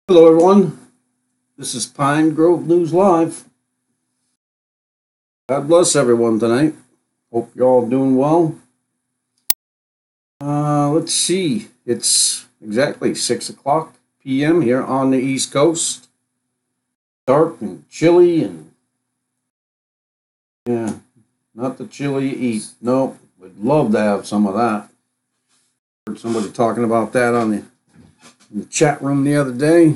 Hello, everyone. This is Pine Grove News Live. God bless everyone tonight. Hope you're all doing well. Let's see. It's exactly 6 o'clock p.m. here on the East Coast. Dark and chilly, and yeah, not the chili you eat. Nope. Would love to have some of that. Heard somebody talking about that in the chat room the other day.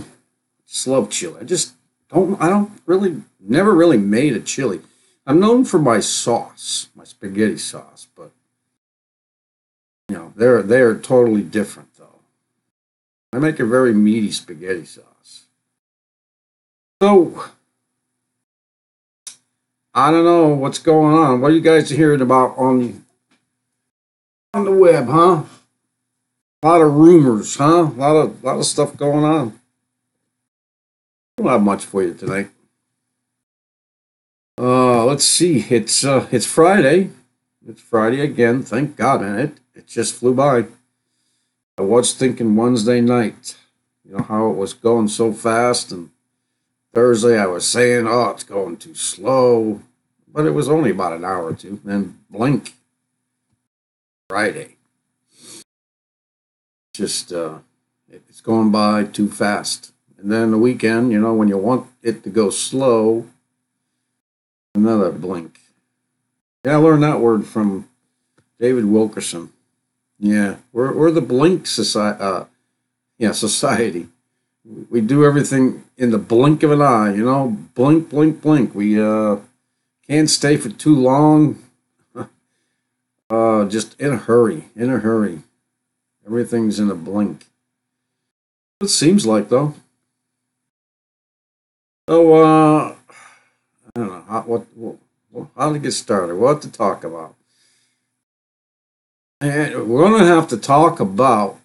Just love chili. I don't really, never really made a chili. I'm known for my sauce, my spaghetti sauce, but they're totally different though. I make a very meaty spaghetti sauce. So I don't know what's going on. What are you guys hearing about on the web, huh? A lot of rumors, huh? A lot of stuff going on. I don't have much for you tonight. Let's see. It's Friday. It's Friday again. Thank God, and it just flew by. I was thinking Wednesday night, how it was going so fast, and Thursday I was saying, oh, it's going too slow, but it was only about an hour or two. Then blink, Friday. Just it's going by too fast. And then the weekend, when you want it to go slow, another blink. Yeah, I learned that word from David Wilkerson. Yeah, we're the blink society. Society. We do everything in the blink of an eye. Blink, blink, blink. We can't stay for too long. Just in a hurry. In a hurry. Everything's in a blink. It seems like though. So I don't know how to get started. What to talk about. And we're going to have to talk about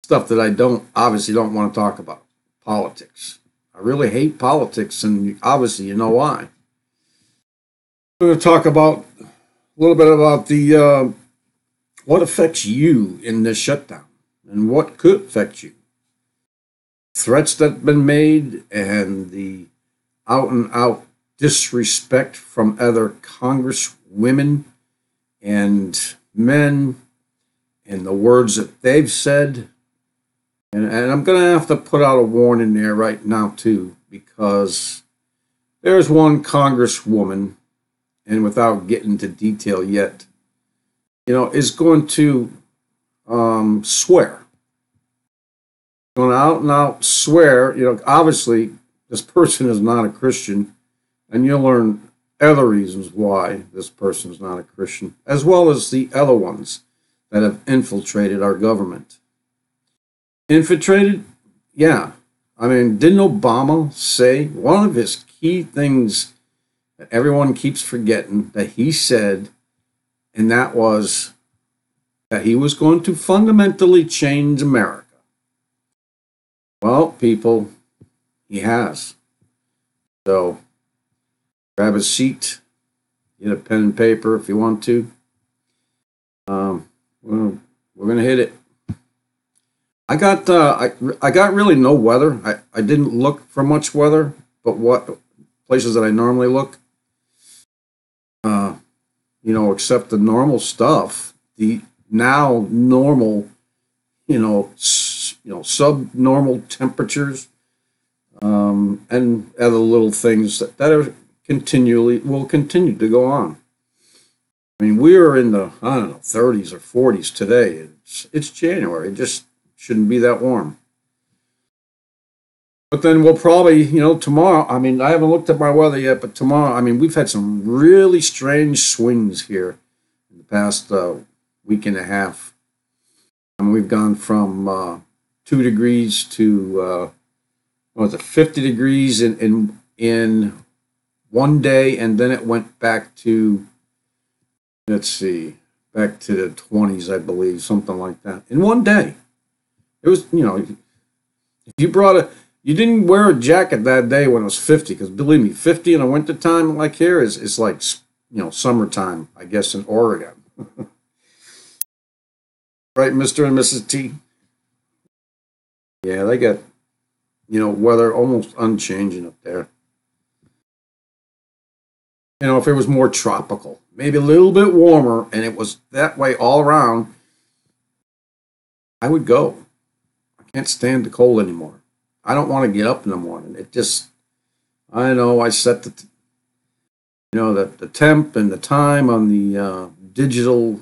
stuff that I obviously don't want to talk about. Politics. I really hate politics, and obviously you know why. We're going to talk about a little bit about the what affects you in this shutdown and what could affect you. Threats that have been made and the out and out disrespect from other congresswomen and men and the words that they've said. And I'm going to have to put out a warning there right now, too, because there's one congresswoman, and without getting into detail yet, is going to swear. Going to out and out swear. Obviously, this person is not a Christian, and you'll learn other reasons why this person is not a Christian, as well as the other ones that have infiltrated our government. Infiltrated? Yeah. I mean, didn't Obama say one of his key things that everyone keeps forgetting that he said, and that was that he was going to fundamentally change America? Well, people, he has. So grab a seat, get a pen and paper if you want to. We're going to hit it. I got really no weather. I didn't look for much weather, but what places that I normally look, except the normal stuff, the now normal, subnormal temperatures, and other little things that are will continue to go on. I mean, we are in the 30s or 40s today. It's January. It just shouldn't be that warm. But then we'll probably, tomorrow, I mean, I haven't looked at my weather yet, but tomorrow, I mean, we've had some really strange swings here in the past week and a half. And we've gone from 2 degrees to, 50 degrees in one day, and then it went back to, back to the 20s, I believe, something like that, in one day. It was, if you didn't wear a jacket that day when it was 50, because believe me, 50 in the wintertime like here is like, summertime, I guess, in Oregon. Right, Mr. and Mrs. T? Yeah, they got, weather almost unchanging up there. If it was more tropical, maybe a little bit warmer, and it was that way all around, I would go. I can't stand the cold anymore. I don't want to get up in the morning. It just, I know I set the temp and the time on the digital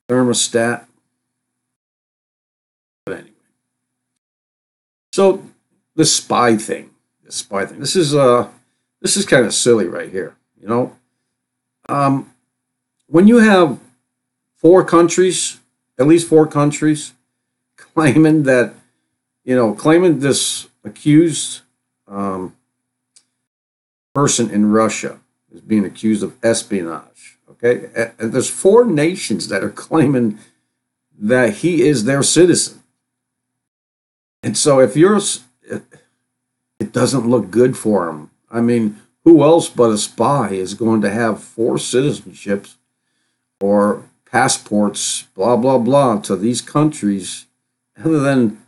thermostat. But anyway, so the spy thing, This is kind of silly right here. When you have at least four countries, claiming this accused person in Russia is being accused of espionage. Okay, and there's four nations that are claiming that he is their citizen. And so if it doesn't look good for him. I mean, who else but a spy is going to have four citizenships or passports, blah, blah, blah, to these countries other than,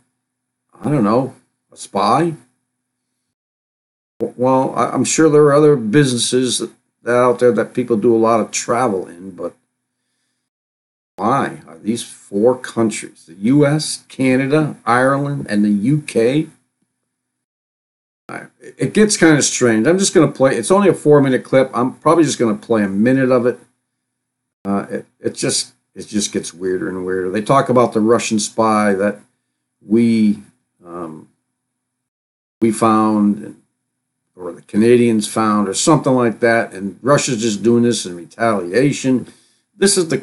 I don't know, a spy? Well, I'm sure there are other businesses out there that people do a lot of travel in, but why are these four countries, the U.S., Canada, Ireland, and the U.K.? It gets kind of strange. I'm just going to play. It's only a 4-minute clip. I'm probably just going to play a minute of it. It just gets weirder and weirder. They talk about the Russian spy that we found, or the Canadians found, or something like that, and Russia's just doing this in retaliation. This is the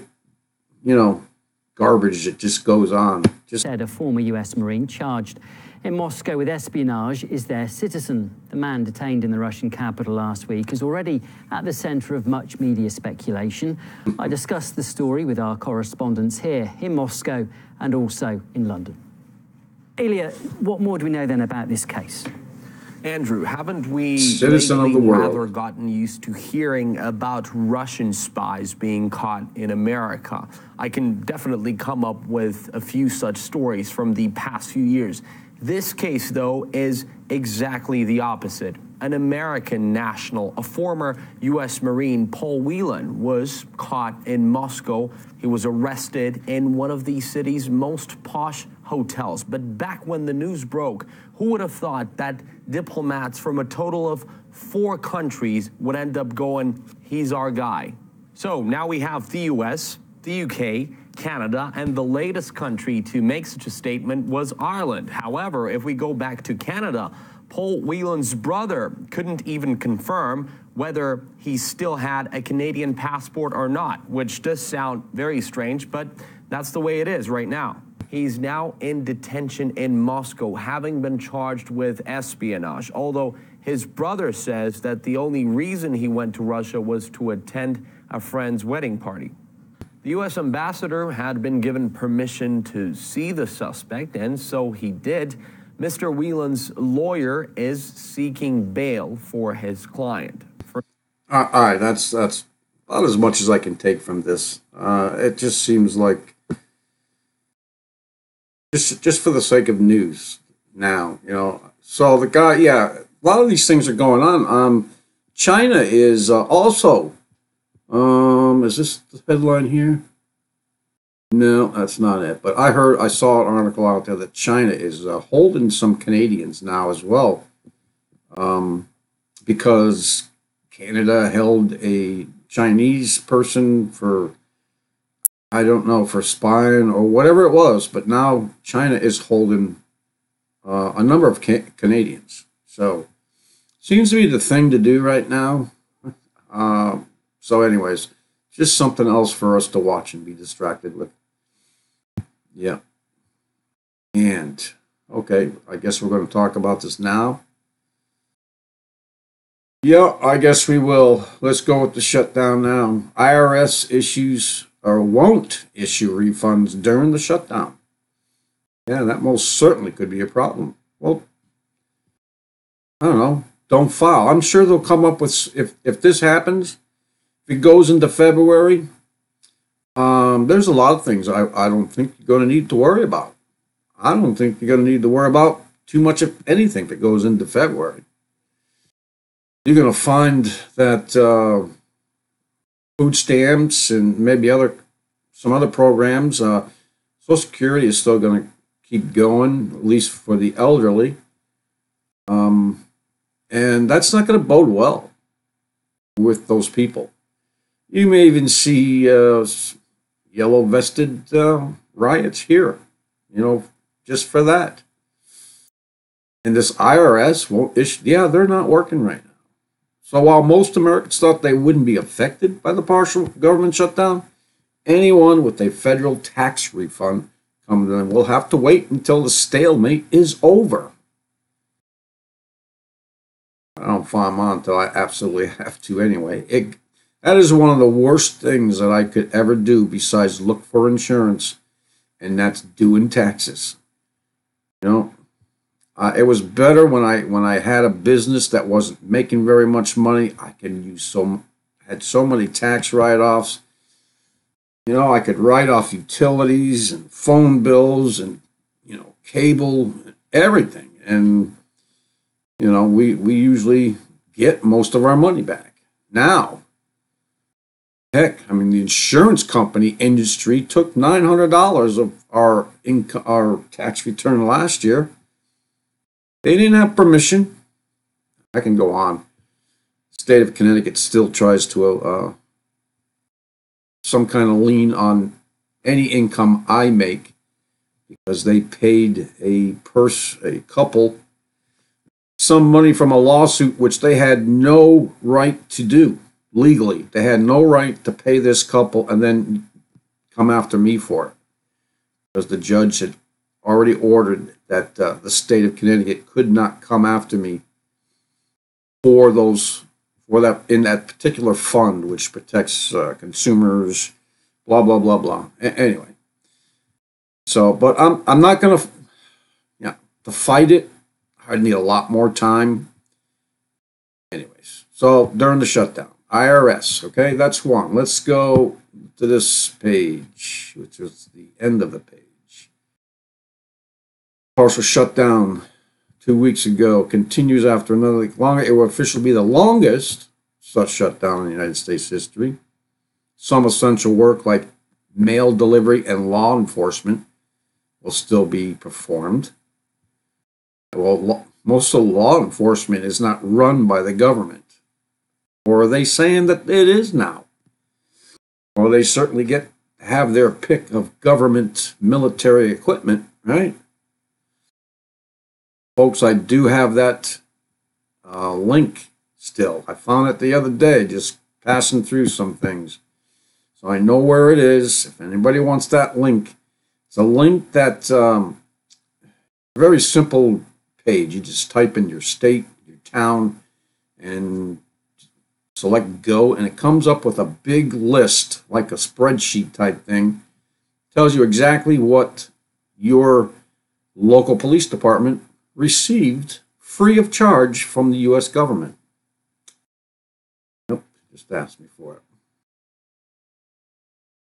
garbage that just goes on. Said a former U.S. Marine charged in Moscow with espionage is their citizen. The man detained in the Russian capital last week is already at the centre of much media speculation. I discussed the story with our correspondents here in Moscow and also in London. Ilya, what more do we know then about this case? Andrew, haven't we citizen of the world rather gotten used to hearing about Russian spies being caught in America? I can definitely come up with a few such stories from the past few years. This case, though, is exactly the opposite. An American national, a former U.S. Marine, Paul Whelan, was caught in Moscow. He was arrested in one of the city's most posh hotels. But back when the news broke, who would have thought that diplomats from a total of 4 countries would end up going, he's our guy? So now we have the U.S., the UK, Canada, and the latest country to make such a statement was Ireland. However, if we go back to Canada, Paul Whelan's brother couldn't even confirm whether he still had a Canadian passport or not, which does sound very strange, but that's the way it is right now. He's now in detention in Moscow, having been charged with espionage, although his brother says that the only reason he went to Russia was to attend a friend's wedding party. The U.S. ambassador had been given permission to see the suspect, and so he did. Mr. Whelan's lawyer is seeking bail for his client. All right, that's about as much as I can take from this. It just seems like just for the sake of news now, So the guy, a lot of these things are going on. China is also. Is this the headline here? No, that's not it. But I saw an article out there that China is holding some Canadians now as well, because Canada held a Chinese person for, I don't know, for spying or whatever it was. But now China is holding a number of Canadians. So seems to be the thing to do right now. So anyways, just something else for us to watch and be distracted with. Yeah. And, okay, I guess we're going to talk about this now. Yeah, I guess we will. Let's go with the shutdown now. IRS issues or won't issue refunds during the shutdown. Yeah, that most certainly could be a problem. Well, I don't know. Don't file. I'm sure they'll come up with, if this happens, if it goes into February, there's a lot of things I don't think you're going to need to worry about. I don't think you're going to need to worry about too much of anything that goes into February. You're going to find that food stamps and maybe some other programs, Social Security is still going to keep going, at least for the elderly. And that's not going to bode well with those people. You may even see yellow vested riots here, just for that. And this IRS won't issue, they're not working right now. So while most Americans thought they wouldn't be affected by the partial government shutdown, anyone with a federal tax refund coming in will have to wait until the stalemate is over. I don't find them on until I absolutely have to anyway. That is one of the worst things that I could ever do besides look for insurance, and that's doing taxes. It was better when I had a business that wasn't making very much money. I had so many tax write-offs. I could write off utilities and phone bills and cable, everything, and we usually get most of our money back. Now, heck, the insurance company industry took $900 of our tax return last year. They didn't have permission. I can go on. The state of Connecticut still tries to some kind of lien on any income I make because they paid a couple some money from a lawsuit which they had no right to do legally. They had no right to pay this couple and then come after me for it because the judge had already ordered that the state of Connecticut could not come after me for that in that particular fund which protects consumers, blah blah blah blah. Anyway, so but I'm not gonna to fight it. I'd need a lot more time. Anyways, so during the shutdown, IRS. Okay, that's one. Let's go to this page, which is the end of the page. Partial shutdown 2 weeks ago continues after another week longer. It will officially be the longest such shutdown in United States history. Some essential work like mail delivery and law enforcement will still be performed. Well, most of law enforcement is not run by the government. Or are they saying that it is now? Or they certainly have their pick of government military equipment, right? Folks, I do have that link still. I found it the other day, just passing through some things. So I know where it is. If anybody wants that link, it's a link that's a very simple page. You just type in your state, your town, and select go, and it comes up with a big list, like a spreadsheet type thing. Tells you exactly what your local police department received free of charge from the U.S. government. Nope, just asked me for it.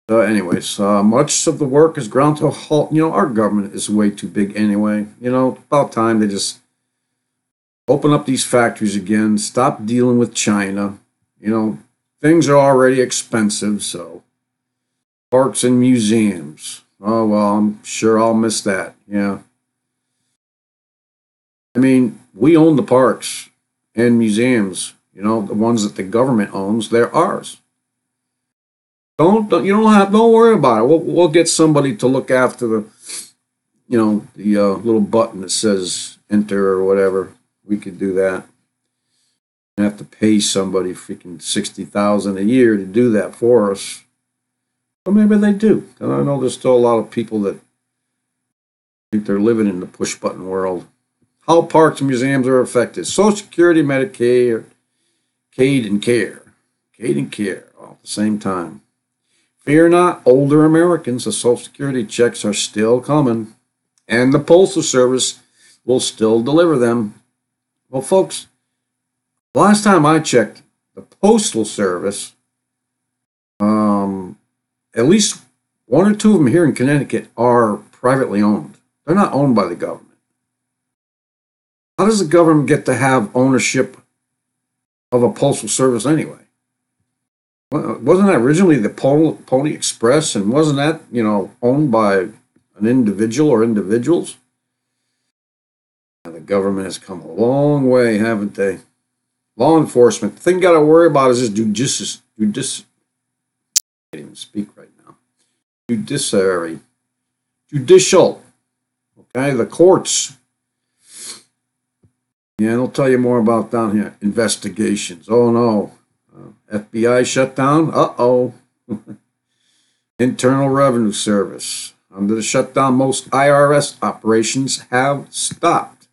So anyways, much of the work is ground to a halt. Our government is way too big anyway. About time they just open up these factories again, stop dealing with China. Things are already expensive, so parks and museums. Oh, well, I'm sure I'll miss that, yeah. We own the parks and museums, the ones that the government owns, they're ours. Don't worry about it. We'll get somebody to look after the little button that says enter or whatever. We could do that. You have to pay somebody freaking $60,000 a year to do that for us. Or maybe they do. Because I know there's still a lot of people that think they're living in the push button world. How parks and museums are affected. Social Security, Medicaid, and care. Aid and care all at the same time. Fear not, older Americans, the Social Security checks are still coming. And the Postal Service will still deliver them. Well, folks, last time I checked, the Postal Service, at least one or two of them here in Connecticut are privately owned. They're not owned by the government. How does the government get to have ownership of a postal service anyway? Wasn't that originally the Pony Express, and wasn't that, owned by an individual or individuals? And the government has come a long way, haven't they? Law enforcement. The thing you got to worry about is this I can't even speak right now. Judicial. Okay, the courts. Yeah, they'll tell you more about down here. Investigations. Oh no. FBI shutdown. Uh-oh. Internal Revenue Service. Under the shutdown, most IRS operations have stopped.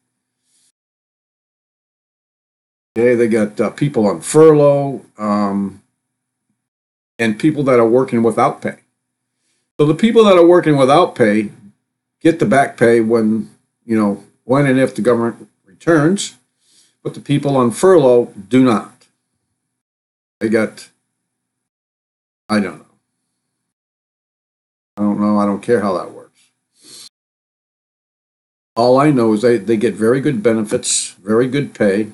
Okay, they got people on furlough and people that are working without pay. So the people that are working without pay get the back pay when and if the government returns, but the people on furlough do not. They got, I don't know. I don't care how that works. All I know is they get very good benefits, very good pay.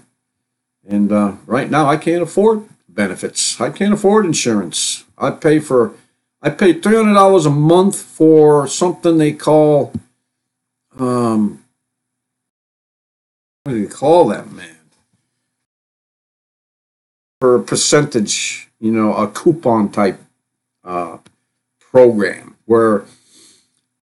And right now I can't afford benefits. I can't afford insurance. I pay $300 a month for something they call, what do they call that, man? For a percentage, a coupon type program where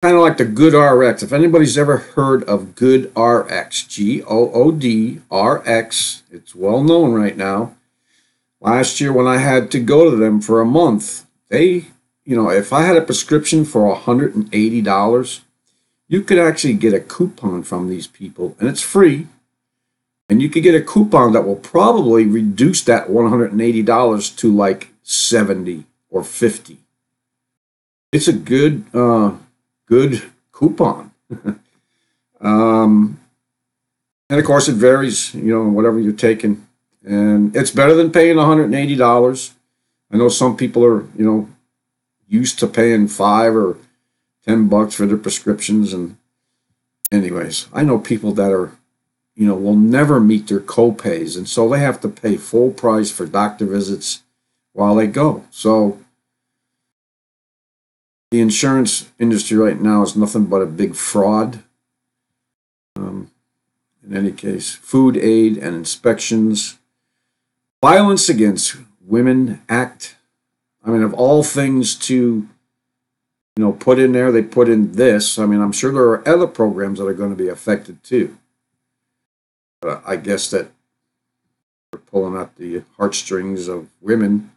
kind of like the Good RX. If anybody's ever heard of Good RX, Good RX, it's well known right now. Last year when I had to go to them for a month, they, if I had a prescription for $180, you could actually get a coupon from these people, and it's free. And you could get a coupon that will probably reduce that $180 to like $70 or $50. It's a good coupon. And of course it varies, whatever you're taking. And it's better than paying $180. I know some people are, used to paying $5 or $10 for their prescriptions. And anyways, I know people that are, will never meet their co-pays, and so they have to pay full price for doctor visits while they go. So the insurance industry right now is nothing but a big fraud. In any case, food aid and inspections, Violence Against Women Act. I mean, of all things to, put in there, they put in this. I mean, I'm sure there are other programs that are going to be affected too. But I guess that they're pulling out the heartstrings of women.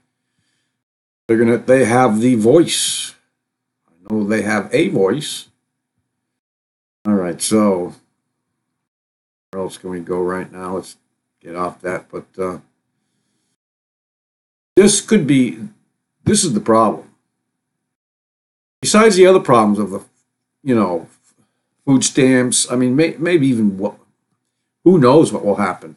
They have the voice. I know they have a voice. All right, so where else can we go right now? Let's get off that. But this is the problem. Besides the other problems of the, food stamps, I mean, maybe even who knows what will happen.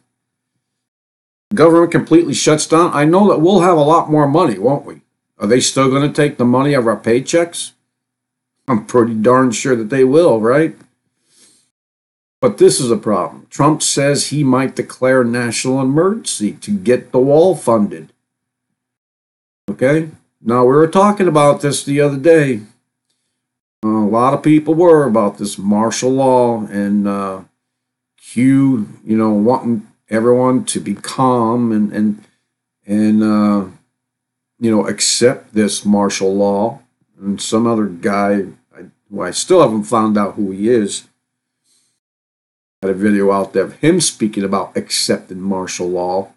The government completely shuts down. I know that we'll have a lot more money, won't we? Are they still going to take the money of our paychecks? I'm pretty darn sure that they will, right? But this is a problem. Trump says he might declare national emergency to get the wall funded. Okay? Now, we were talking about this the other day. A lot of people were about this martial law and Q, wanting everyone to be calm and accept this martial law. And some other guy, who I still haven't found out who he is, had a video out there of him speaking about accepting martial law.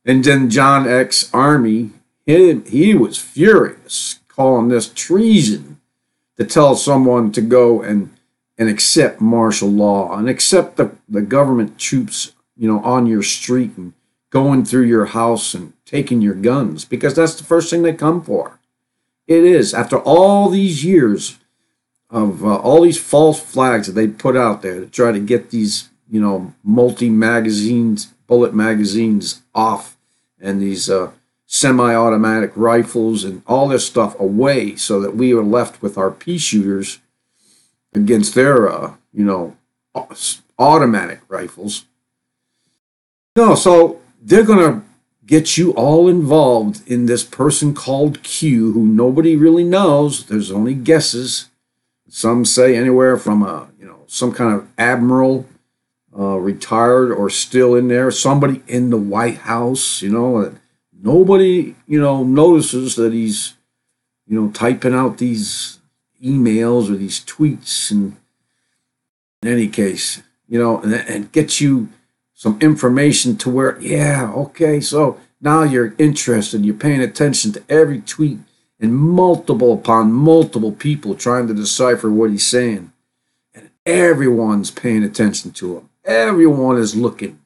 And then John X. Army, he was furious, calling this treason to tell someone to go and accept martial law and accept the government troops, on your street and going through your house and taking your guns, because that's the first thing they come for. It is. After all these years of all these false flags that they put out there to try to get these, multi-magazines, bullet magazines off, and these semi-automatic rifles and all this stuff away so that we are left with our pea shooters, against their, automatic rifles. No, so they're going to get you all involved in this person called Q, who nobody really knows. There's only guesses. Some say anywhere from some kind of admiral, retired or still in there, somebody in the White House, nobody, notices that he's, typing out these emails or these tweets. And in any case, and get you some information to where, yeah, okay, so now you're interested, you're paying attention to every tweet and multiple upon multiple people trying to decipher what he's saying. And everyone's paying attention to him. Everyone is looking.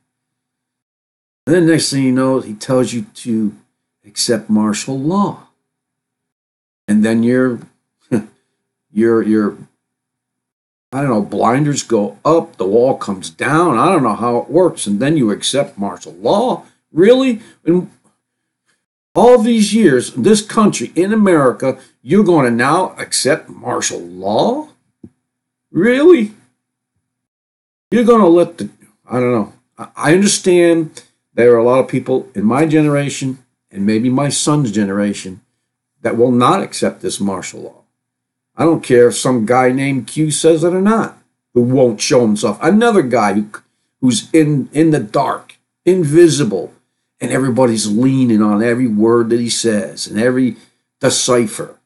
And then next thing you know, he tells you to accept martial law. And then your I don't know, blinders go up, the wall comes down. I don't know how it works. And then you accept martial law. Really? And all these years in this country, in America, you're going to now accept martial law? Really? You're going to let I don't know. I understand there are a lot of people in my generation and maybe my son's generation that will not accept this martial law. I don't care if some guy named Q says it or not, who won't show himself. Another guy who's in the dark, invisible, and everybody's leaning on every word that he says and every decipher.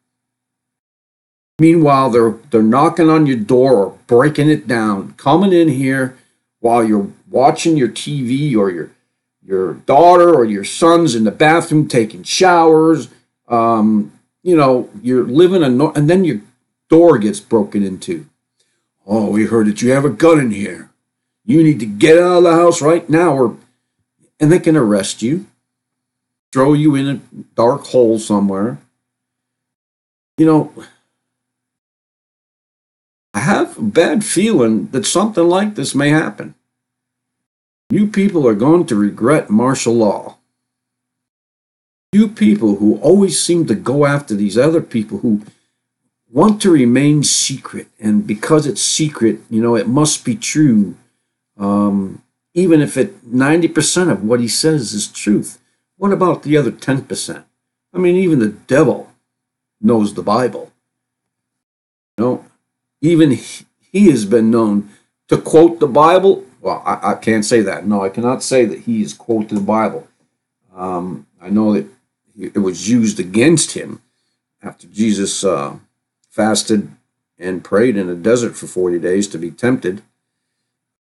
Meanwhile, they're knocking on your door or breaking it down, coming in here while you're watching your TV or your daughter or your son's in the bathroom taking showers. You're living and then your door gets broken into. Oh, we heard that you have a gun in here. You need to get out of the house right now, and they can arrest you, throw you in a dark hole somewhere. I have a bad feeling that something like this may happen. You people are going to regret martial law. You people who always seem to go after these other people who want to remain secret, and because it's secret, it must be true, even if 90% of what he says is truth. What about the other 10%? I mean, even the devil knows the Bible. Even he has been known to quote the Bible. Well, I can't say that. No, I cannot say that he has quoted the Bible. I know that it was used against him after Jesus fasted and prayed in a desert for 40 days to be tempted.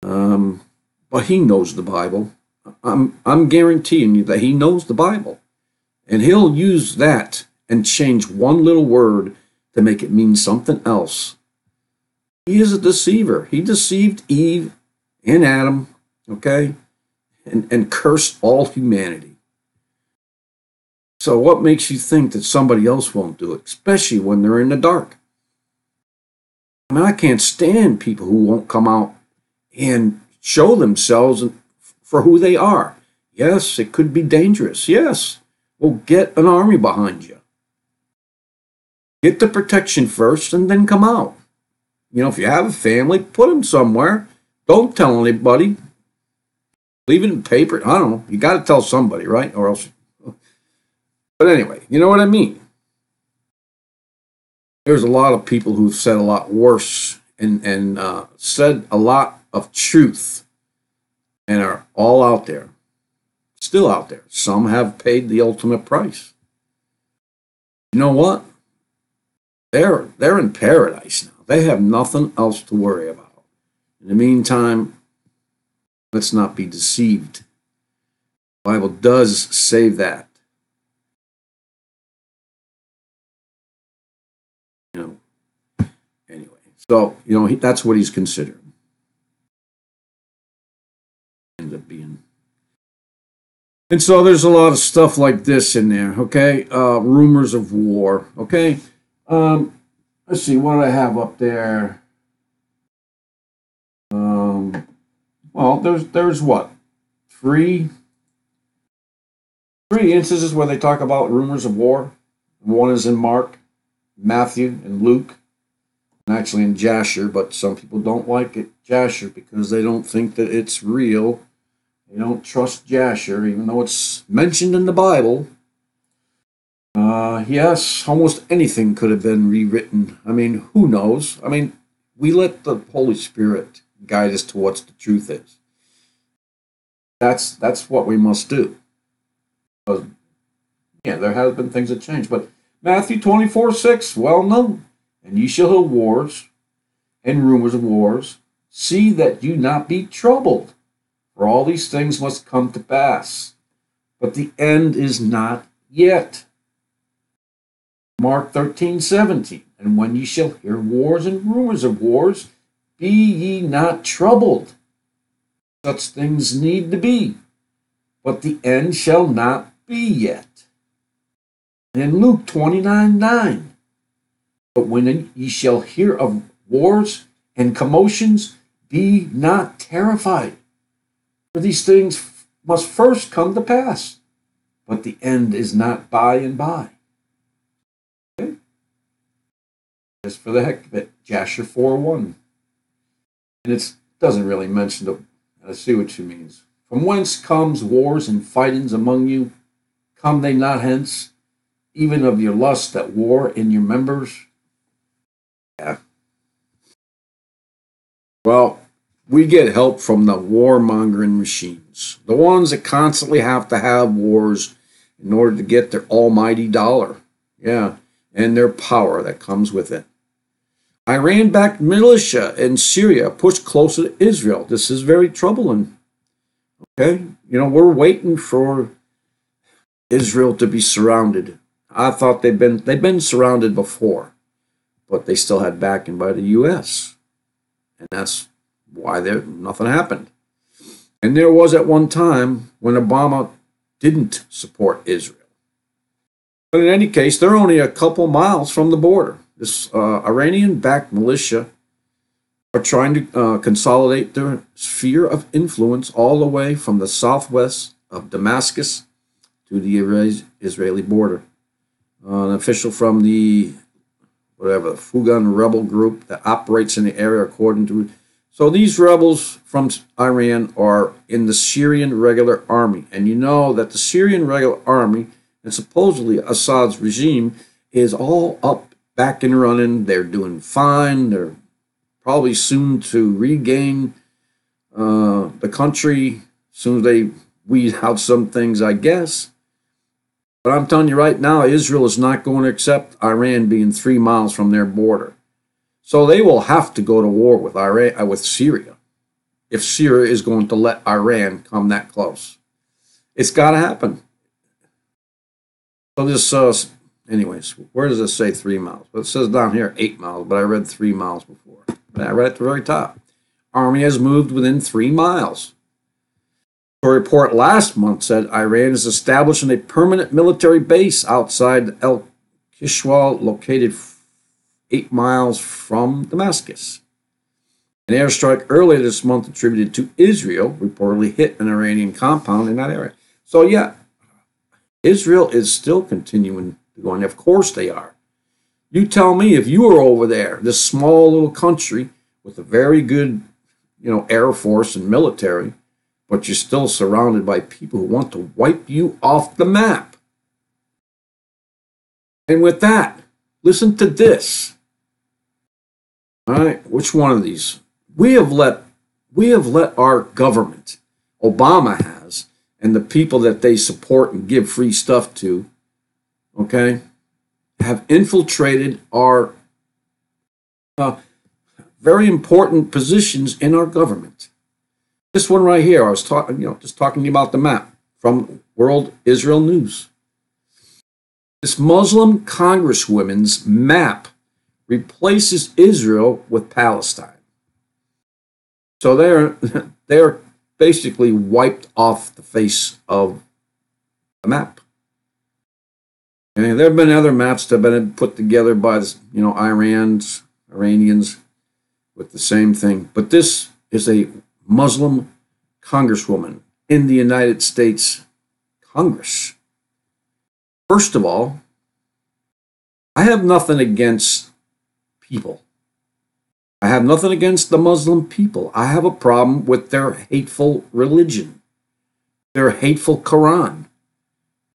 But he knows the Bible. I'm guaranteeing you that he knows the Bible. And he'll use that and change one little word to make it mean something else. He is a deceiver. He deceived Eve and Adam, okay, and cursed all humanity. So what makes you think that somebody else won't do it, especially when they're in the dark? I mean, I can't stand people who won't come out and show themselves for who they are. Yes, it could be dangerous. Yes. Well, get an army behind you. Get the protection first and then come out. If you have a family, put them somewhere. Don't tell anybody. Leave it in paper. I don't know. You got to tell somebody, right? Or else. But anyway, you know what I mean? There's a lot of people who've said a lot worse and said a lot of truth and are all out there. Still out there. Some have paid the ultimate price. You know what? They're in paradise now. They have nothing else to worry about. In the meantime, let's not be deceived. The Bible does say that. Anyway, so, that's what he's considered. End up being. And so there's a lot of stuff like this in there, okay? Rumors of war, okay? Let's see, what do I have up there? Well, there's what? Three instances where they talk about rumors of war. One is in Mark, Matthew, and Luke. actually in Jasher, but some people don't like it, Jasher, because they don't think that it's real. They don't trust Jasher, even though it's mentioned in the Bible. Yes, almost anything could have been rewritten. I mean, who knows? I mean, we let the Holy Spirit guide us to what the truth is. That's what we must do. Yeah, there have been things that change, but Matthew 24:6, well known. And ye shall hear wars and rumors of wars. See that you not be troubled, for all these things must come to pass. But the end is not yet. Mark 13:17, and when ye shall hear wars and rumors of wars, be ye not troubled. Such things need to be, but the end shall not be yet. And in Luke 29:9, but when ye shall hear of wars and commotions, be not terrified, for these things must first come to pass, but the end is not by and by. Okay? Just for the heck of it, Jasher 4:1. And it doesn't really mention the, I see what she means. From whence comes wars and fightings among you? Come they not hence, even of your lust that war in your members? Yeah. Well, we get help from the warmongering machines, the ones that constantly have to have wars in order to get their almighty dollar. Yeah, and their power that comes with it. Iran-backed militia in Syria pushed closer to Israel. This is very troubling. Okay, you know, we're waiting for Israel to be surrounded. I thought they've been surrounded before, but they still had backing by the U.S. And that's why nothing happened. And there was at one time when Obama didn't support Israel. But in any case, they're only a couple miles from the border. This Iranian-backed militia are trying to consolidate their sphere of influence all the way from the southwest of Damascus to the Israeli border. An official from the Fugan rebel group that operates in the area, according to. So these rebels from Iran are in the Syrian regular army, and you know that the Syrian regular army and supposedly Assad's regime is all up, back and running. They're doing fine. They're probably soon to regain the country, soon as they weed out some things, I guess. But I'm telling you right now, Israel is not going to accept Iran being 3 miles from their border. So they will have to go to war with Iran, with Syria, if Syria is going to let Iran come that close. It's got to happen. So this, anyways, where does it say 3 miles? Well, it says down here 8 miles, but I read 3 miles before. I read at the very top. Army has moved within 3 miles. A report last month said Iran is establishing a permanent military base outside El Kishwal, located 8 miles from Damascus. An airstrike earlier this month attributed to Israel reportedly hit an Iranian compound in that area. So yeah, Israel is still continuing to go, and of course they are. You tell me, if you were over there, this small little country with a very good, air force and military, but you're still surrounded by people who want to wipe you off the map. And with that, listen to this. All right, which one of these? We have let our government, Obama has, and the people that they support and give free stuff to, okay, have infiltrated our very important positions in our government. This one right here, I was talking, just talking about the map from World Israel News. This Muslim congresswoman's map replaces Israel with Palestine. So they're basically wiped off the face of the map. And there have been other maps that have been put together by Iranians with the same thing. But this is a Muslim congresswoman in the United States Congress. First of all, I have nothing against people. I have nothing against the Muslim people. I have a problem with their hateful religion, their hateful Quran,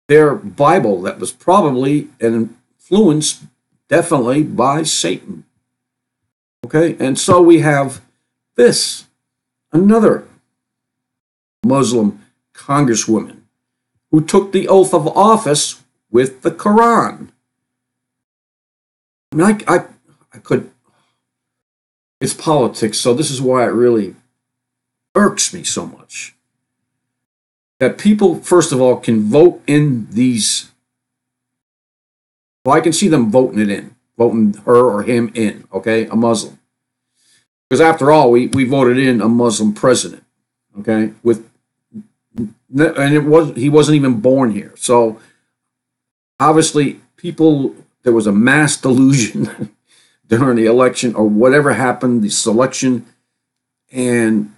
their Bible that was probably influenced definitely by Satan. Okay, and so we have this, another Muslim congresswoman who took the oath of office with the Quran. I mean, I could, it's politics, so this is why it really irks me so much. That people, first of all, can vote in these, well, I can see them voting her or him in, okay, a Muslim. Because after all, we voted in a Muslim president, okay, and he wasn't even born here. So obviously there was a mass delusion during the election or whatever happened, the selection, and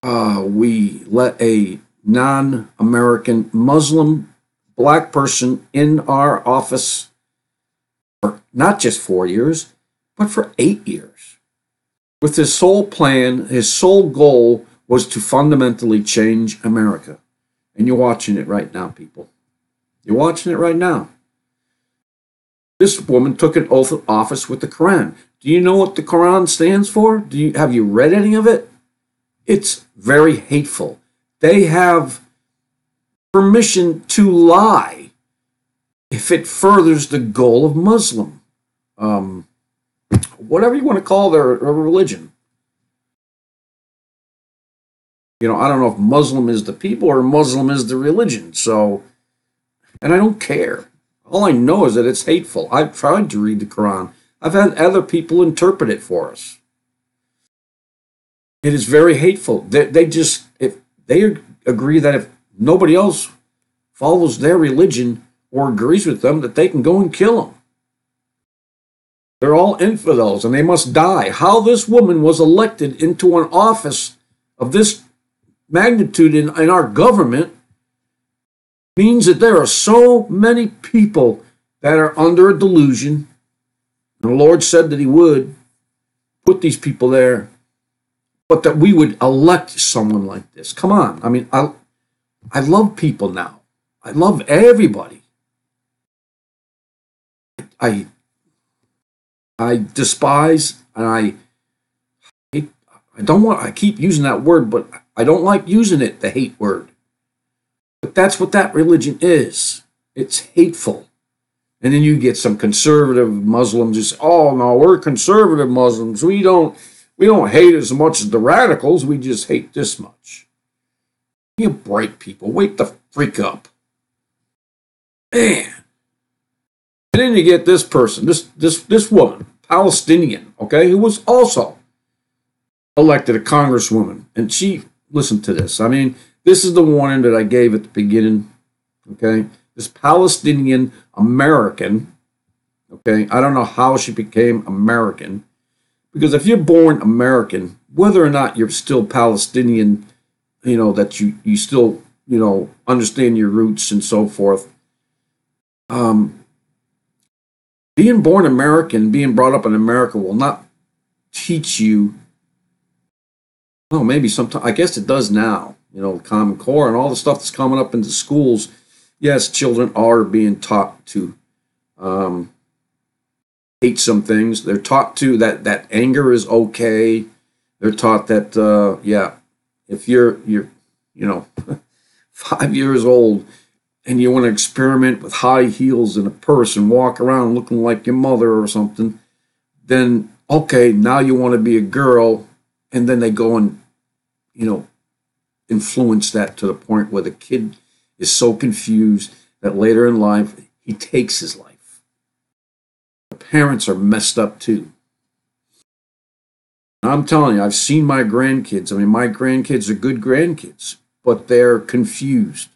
we let a non-American Muslim black person in our office for not just 4 years, but for 8 years. With his sole plan, his sole goal was to fundamentally change America. And you're watching it right now, people. You're watching it right now. This woman took an oath of office with the Quran. Do you know what the Quran stands for? Have you read any of it? It's very hateful. They have permission to lie if it furthers the goal of Muslim, whatever you want to call their religion. You know, I don't know if Muslim is the people or Muslim is the religion. So, and I don't care. All I know is that it's hateful. I've tried to read the Quran. I've had other people interpret it for us. It is very hateful. If they agree that if nobody else follows their religion or agrees with them, that they can go and kill them. They're all infidels and they must die. How this woman was elected into an office of this magnitude in our government means that there are so many people that are under a delusion. And the Lord said that he would put these people there, but that we would elect someone like this. Come on. I mean, I love people now. I love everybody. I despise and I keep using that word, but I don't like using it, the hate word. But that's what that religion is. It's hateful. And then you get some conservative Muslims who say, oh no, we're conservative Muslims. We don't hate as much as the radicals. We just hate this much. You break people. Wake the freak up. Man. And then you get this person, this woman, Palestinian, okay, who was also elected a congresswoman. And she, listen to this. I mean, this is the warning that I gave at the beginning, okay? This Palestinian-American, okay? I don't know how she became American. Because if you're born American, whether or not you're still Palestinian, you know, that you still, you know, understand your roots and so forth, being born American, being brought up in America will not teach you, well, maybe sometimes, I guess it does now, you know, Common Core and all the stuff that's coming up into schools. Yes, children are being taught to hate some things. They're taught to that anger is okay. They're taught that, if you're, you know, 5 years old and you want to experiment with high heels and a purse and walk around looking like your mother or something, then, okay, now you want to be a girl. And then they go and, you know, influence that to the point where the kid is so confused that later in life, he takes his life. The parents are messed up too. I'm telling you, I've seen my grandkids. I mean, my grandkids are good grandkids, but they're confused.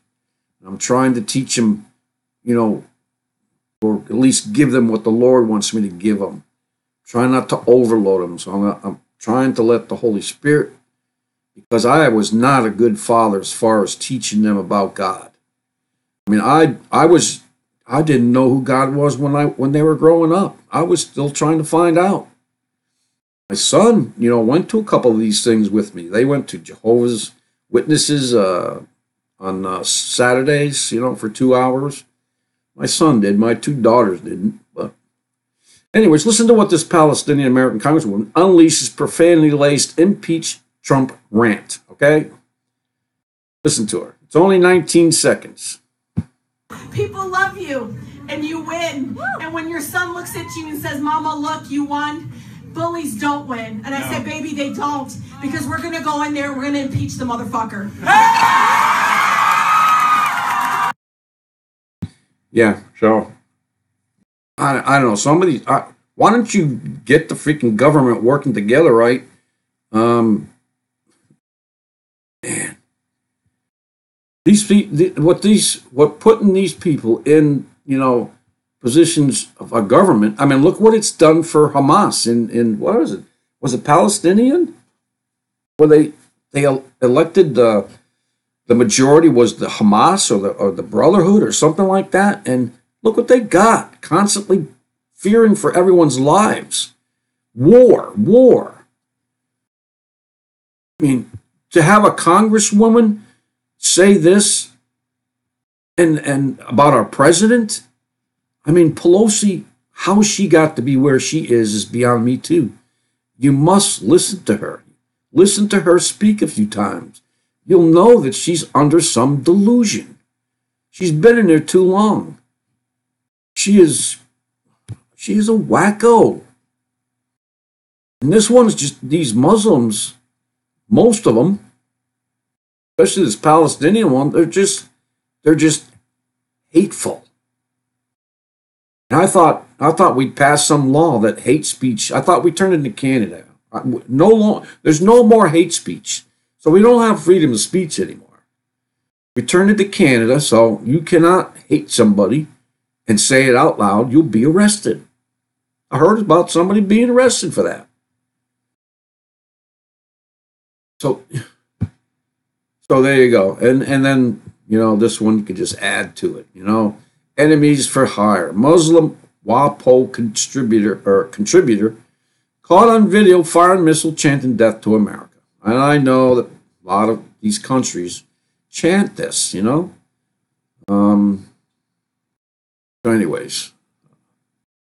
I'm trying to teach them, you know, or at least give them what the Lord wants me to give them. Try not to overload them. So I'm trying to let the Holy Spirit, because I was not a good father as far as teaching them about God. I mean, I didn't know who God was when they were growing up. I was still trying to find out. My son, went to a couple of these things with me. They went to Jehovah's Witnesses on Saturdays, for 2 hours. My son did. My two daughters didn't. But anyways, listen to what this Palestinian-American Congresswoman unleashes profanity-laced impeach Trump rant, okay? Listen to her. It's only 19 seconds. People love you, and you win. And when your son looks at you and says, Mama, look, you won, bullies don't win. And I said, baby, they don't, because we're going to go in there and we're going to impeach the motherfucker. Yeah, so, I don't know, somebody, why don't you get the freaking government working together, right? Man. What putting these people in, positions of a government. I mean, look what it's done for Hamas in what was it? Was it Palestinian? Where they elected the majority was the Hamas or the Brotherhood or something like that, and look what they got. Constantly fearing for everyone's lives. War. I mean, to have a congresswoman say this and about our president, I mean, Pelosi, how she got to be where she is beyond me too. You must listen to her. Listen to her speak a few times. You'll know that she's under some delusion. She's been in there too long. She is a wacko. And this one's just these Muslims, most of them, especially this Palestinian one, they're just hateful. And I thought we'd pass some law that hate speech. I thought we turned into Canada. There's no more hate speech. So we don't have freedom of speech anymore. We turned into Canada, so you cannot hate somebody and say it out loud. You'll be arrested. I heard about somebody being arrested for that. So there you go. And then, this one you could just add to it, Enemies for hire. Muslim WAPO contributor caught on video firing missile chanting death to America. And I know that a lot of these countries chant this, So anyways,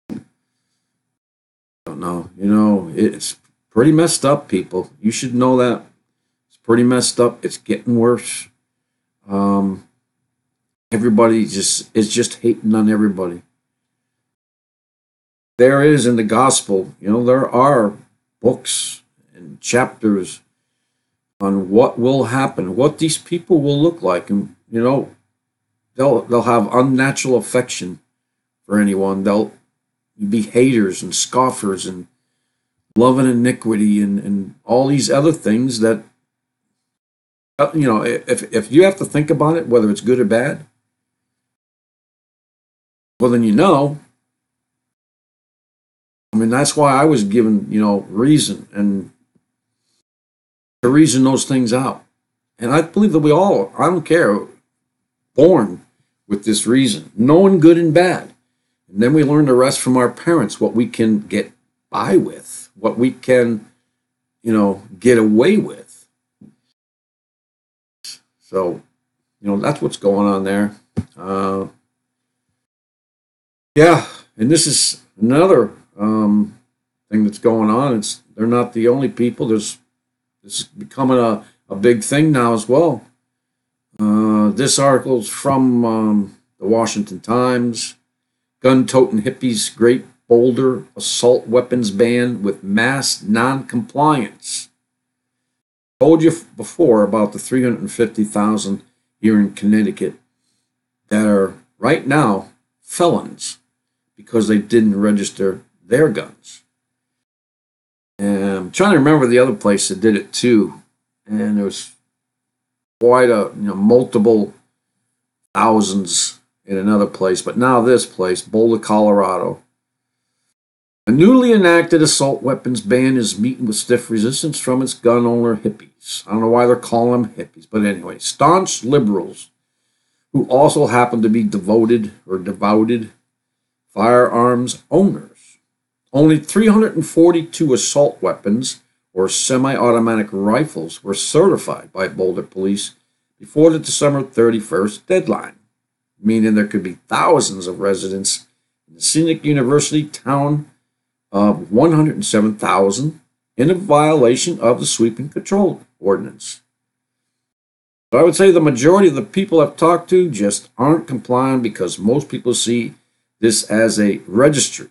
I don't know. It's pretty messed up, people. You should know that. It's pretty messed up. It's getting worse. Everybody is just hating on everybody. There is in the gospel, there are books and chapters on what will happen, what these people will look like, and they'll have unnatural affection for anyone. They'll be haters and scoffers and love and iniquity and all these other things that if you have to think about it, whether it's good or bad, well, then I mean, that's why I was given, reason and to reason those things out. And I believe that we all, I don't care, born with this reason, knowing good and bad. And then we learn the rest from our parents, what we can get by with, what we can, get away with. So, that's what's going on there. Yeah, and this is another thing that's going on. They're not the only people. This is becoming a big thing now as well. This article is from the Washington Times. Gun-toting hippies great Boulder assault weapons ban with mass noncompliance. Told you before about the 350,000 here in Connecticut that are right now felons because they didn't register their guns. And I'm trying to remember the other place that did it too, and there was quite a multiple thousands in another place, but now this place, Boulder, Colorado. A newly enacted assault weapons ban is meeting with stiff resistance from its gun owner hippies. I don't know why they're calling them hippies, but anyway, staunch liberals who also happen to be devoted firearms owners only 342 assault weapons or semi-automatic rifles were certified by Boulder police before the December 31st deadline, meaning there could be thousands of residents in the scenic university town of 107,000 in a violation of the sweeping control ordinance. So I would say the majority of the people I've talked to just aren't complying because most people see this as a registry.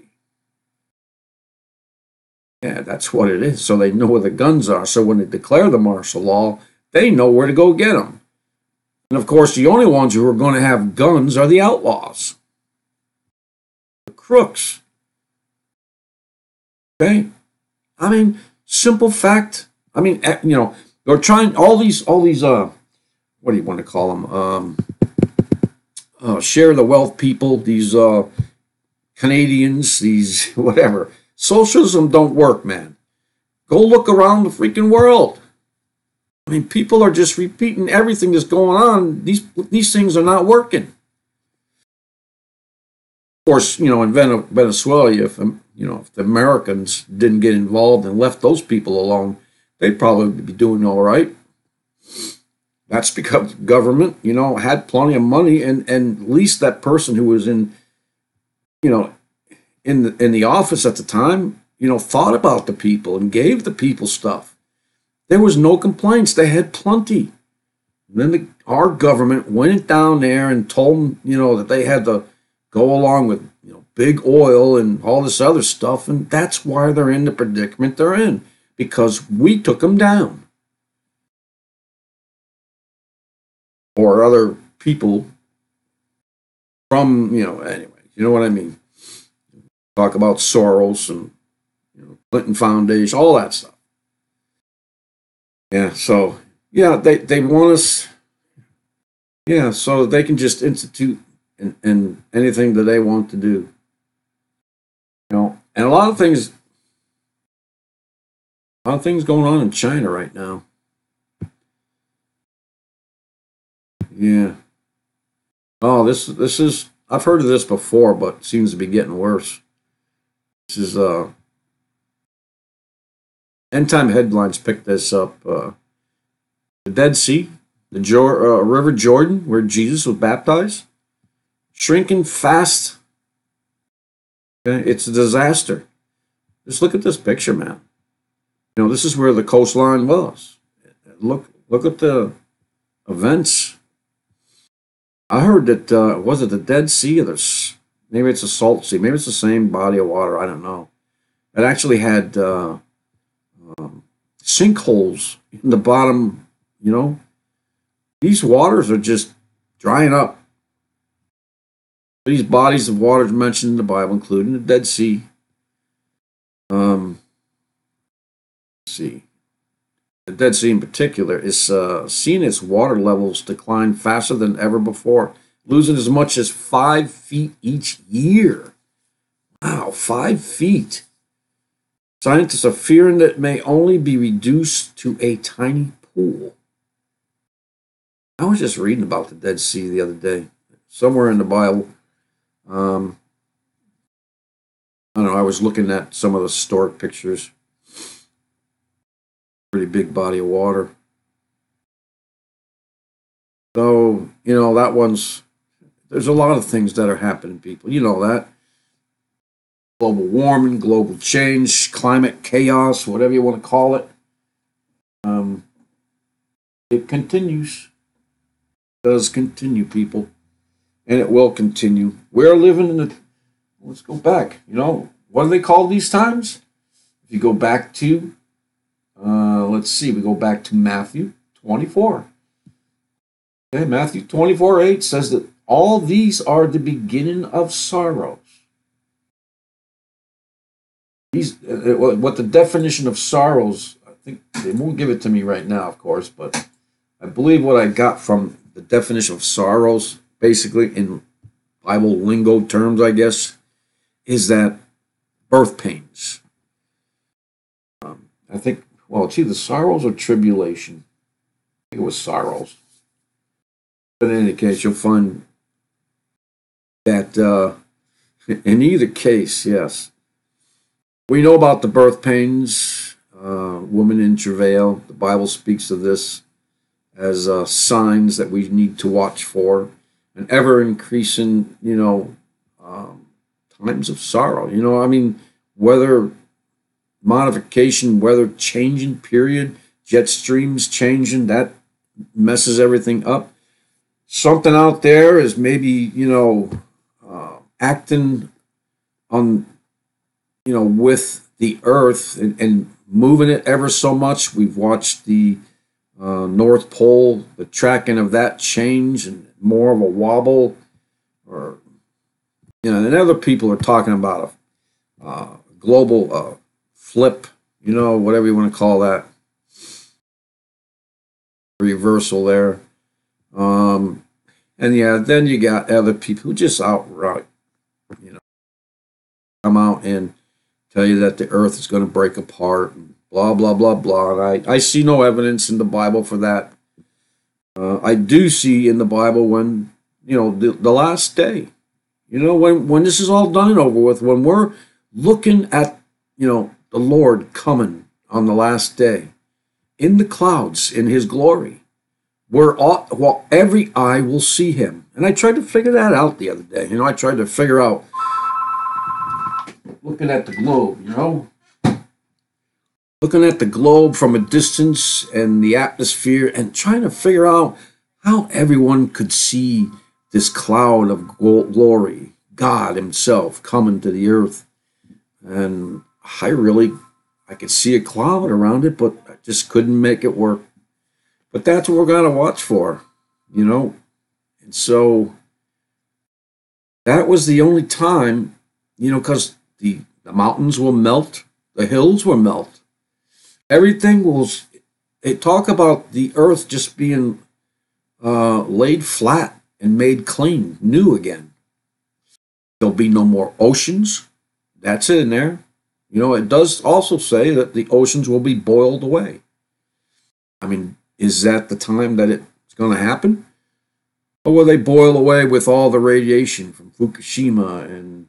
Yeah, that's what it is. So they know where the guns are. So when they declare the martial law, they know where to go get them. And of course, the only ones who are going to have guns are the outlaws, the crooks. Okay? I mean, simple fact. I mean, they're trying all these, what do you want to call them? Share the wealth people, these Canadians, these whatever. Socialism don't work, man. Go look around the freaking world. I mean, people are just repeating everything that's going on. These things are not working. Of course, in Venezuela, if the Americans didn't get involved and left those people alone, they'd probably be doing all right. That's because the government, had plenty of money, and at least that person who was in the office at the time, thought about the people and gave the people stuff. There was no complaints. They had plenty. And then our government went down there and told them, that they had to go along with, big oil and all this other stuff. And that's why they're in the predicament they're in, because we took them down. Or other people from, anyway, you know what I mean? Talk about Soros and Clinton Foundation, all that stuff. Yeah, so they want us. Yeah, so they can just institute and anything that they want to do. And a lot of things going on in China right now. Yeah. Oh, this is, I've heard of this before, but it seems to be getting worse. This is End Time Headlines picked this up. The Dead Sea, the River Jordan, where Jesus was baptized, shrinking fast. Okay? It's a disaster. Just look at this picture, man. This is where the coastline was. Look at the events. I heard that, was it the Dead Sea or maybe it's a Salt Sea. Maybe it's the same body of water. I don't know. It actually had sinkholes in the bottom. These waters are just drying up. These bodies of water mentioned in the Bible, including the Dead Sea. Let's see. The Dead Sea in particular is seeing its water levels decline faster than ever before, losing as much as 5 feet each year. Wow, 5 feet. Scientists are fearing that it may only be reduced to a tiny pool. I was just reading about the Dead Sea the other day, somewhere in the Bible. I don't know, I was looking at some of the historic pictures. Pretty big body of water. So, there's a lot of things that are happening, people. You know that. Global warming, global change, climate chaos, whatever you want to call it. It continues. It does continue, people. And it will continue. We're living in let's go back. What do they call these times? If you go back to, let's see, we go back to Matthew 24. Okay, Matthew 24:8 says that all these are the beginning of sorrows. What the definition of sorrows, I think they won't give it to me right now, of course, but I believe what I got from the definition of sorrows, basically in Bible lingo terms, I guess, is that birth pains. I think, it's either sorrows or tribulation. I think it was sorrows. But in any case, you'll find that in either case, yes, We know about the birth pains, woman in travail. The Bible speaks of this as signs that we need to watch for, an ever increasing, times of sorrow. I mean, weather modification, weather changing, period, jet streams changing, that messes everything up. Something out there is maybe, acting on, with the earth and moving it ever so much. We've watched the North Pole, the tracking of that change and more of a wobble, or and other people are talking about a global flip, whatever you want to call that, reversal there. And yeah, then you got other people who just outright, come out and tell you that the earth is going to break apart and blah, blah, blah, blah. And I see no evidence in the Bible for that. I do see in the Bible when, the last day, when this is all done and over with, when we're looking at, the Lord coming on the last day in the clouds in his glory, every eye will see him. And I tried to figure that out the other day. I tried to figure out, looking at the globe, looking at the globe from a distance and the atmosphere and trying to figure out how everyone could see this cloud of glory, God himself coming to the earth. And I could see a cloud around it, but I just couldn't make it work. But that's what we're going to watch for, And so that was the only time, because the mountains will melt, the hills will melt. Everything they talk about the earth just being laid flat and made clean, new again. There'll be no more oceans. That's in there. It does also say that the oceans will be boiled away. I mean, is that the time that it's going to happen? Or will they boil away with all the radiation from Fukushima and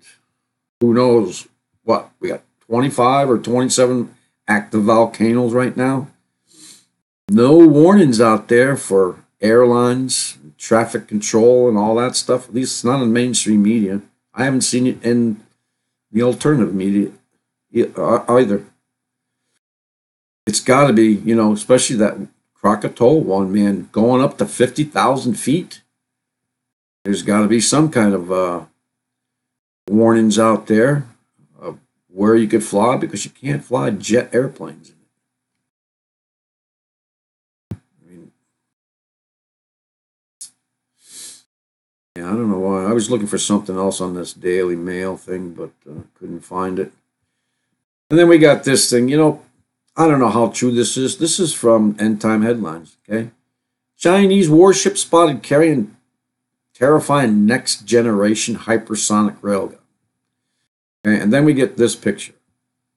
who knows what? We got 25 or 27 active volcanoes right now. No warnings out there for airlines, traffic control, and all that stuff. At least it's not in mainstream media. I haven't seen it in the alternative media either. It's got to be, especially that Krakatoa one, man, going up to 50,000 feet. There's got to be some kind of warnings out there of where you could fly, because you can't fly jet airplanes. I don't know why. I was looking for something else on this Daily Mail thing, but couldn't find it. And then we got this thing. I don't know how true this is. This is from End Time Headlines, okay? Chinese warship spotted carrying terrifying next-generation hypersonic railgun. Okay? And then we get this picture.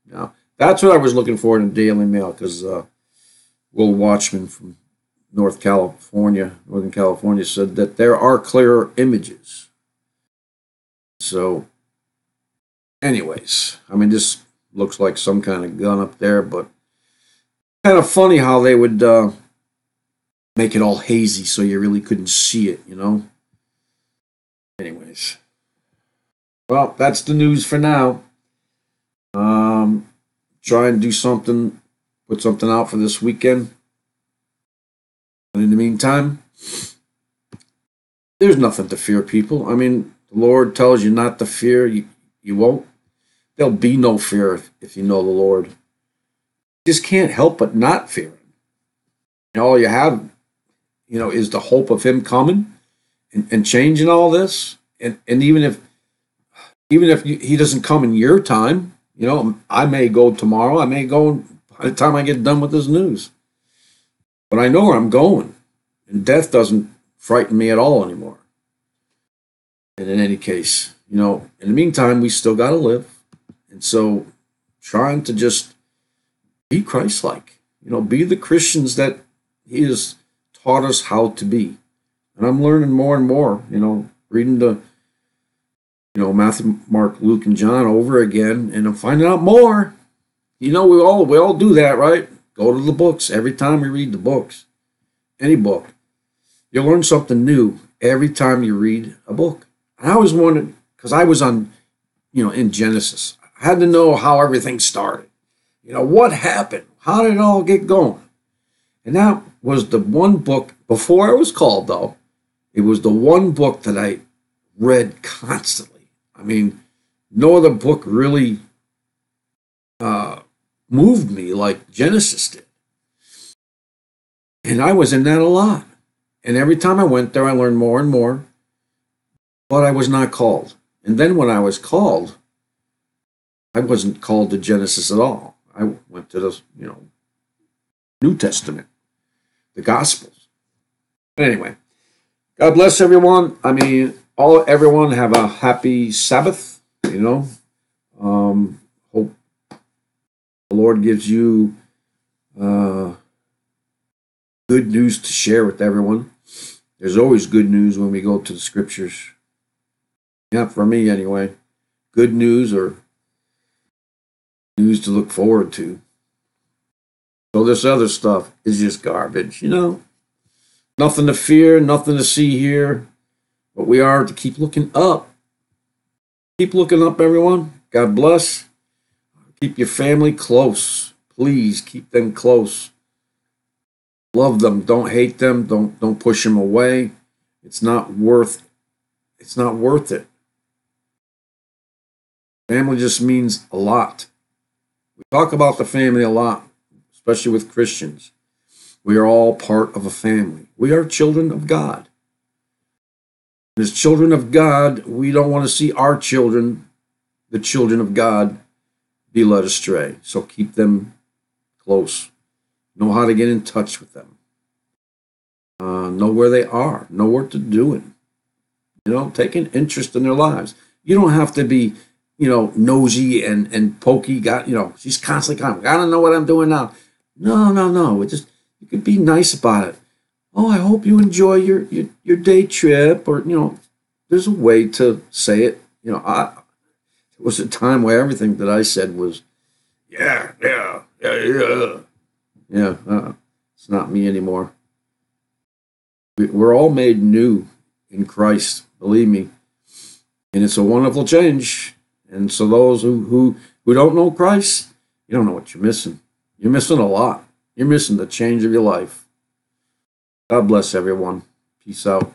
Now, that's what I was looking for in the Daily Mail, because Will Watchman from Northern California said that there are clearer images. So, anyways, this looks like some kind of gun up there, but kind of funny how they would make it all hazy so you really couldn't see it, Anyways, well, that's the news for now. Try and do something, put something out for this weekend. And in the meantime, there's nothing to fear, people. The Lord tells you not to fear. You won't. There'll be no fear if you know the Lord. You just can't help but not fear him. All you have, is the hope of him coming and changing all this. And even if he doesn't come in your time, I may go tomorrow. I may go by the time I get done with this news. But I know where I'm going, and death doesn't frighten me at all anymore. And in any case, in the meantime, we still got to live. And so trying to just be Christ-like, be the Christians that he has taught us how to be. And I'm learning more and more, reading the you know, Matthew, Mark, Luke, and John over again, and I'm finding out more. You know, we all do that, right? Go to the books every time we read the books. Any book. You'll learn something new every time you read a book. And I always wondered, because I was on, you know, in Genesis. I had to know how everything started. You know, what happened? How did it all get going? And that was the one book, before I was called, though, it was the one book that I read constantly. I mean, no other book really moved me like Genesis did. And I was in that a lot. And every time I went there, I learned more and more. But I was not called. And then when I was called, I wasn't called to Genesis at all. I went to the, you know, New Testament, the Gospels. But anyway, God bless everyone. I mean, everyone have a happy Sabbath, you know. Hope the Lord gives you good news to share with everyone. There's always good news when we go to the scriptures. Yeah, for me anyway. Good news or news to look forward to. So this other stuff is just garbage, you know. Nothing to fear, nothing to see here. But we are to keep looking up. Keep looking up, everyone. God bless. Keep your family close. Please keep them close. Love them. Don't hate them. Don't push them away. It's not worth it. Family just means a lot. We talk about the family a lot, especially with Christians. We are all part of a family. We are children of God. As children of God, we don't want to see our children, the children of God, be led astray. So keep them close. Know how to get in touch with them. Know where they are. Know what they're doing. You know, take an interest in their lives. You don't have to be, you know, nosy and pokey. You know, she's constantly coming. I don't know what I'm doing now. No. You could be nice about it. Oh, I hope you enjoy your day trip, or, you know, there's a way to say it. You know, there was a time where everything that I said was, yeah. It's not me anymore. We're all made new in Christ, believe me, and it's a wonderful change. And so those who don't know Christ, you don't know what you're missing. You're missing a lot. You're missing the change of your life. God bless everyone. Peace out.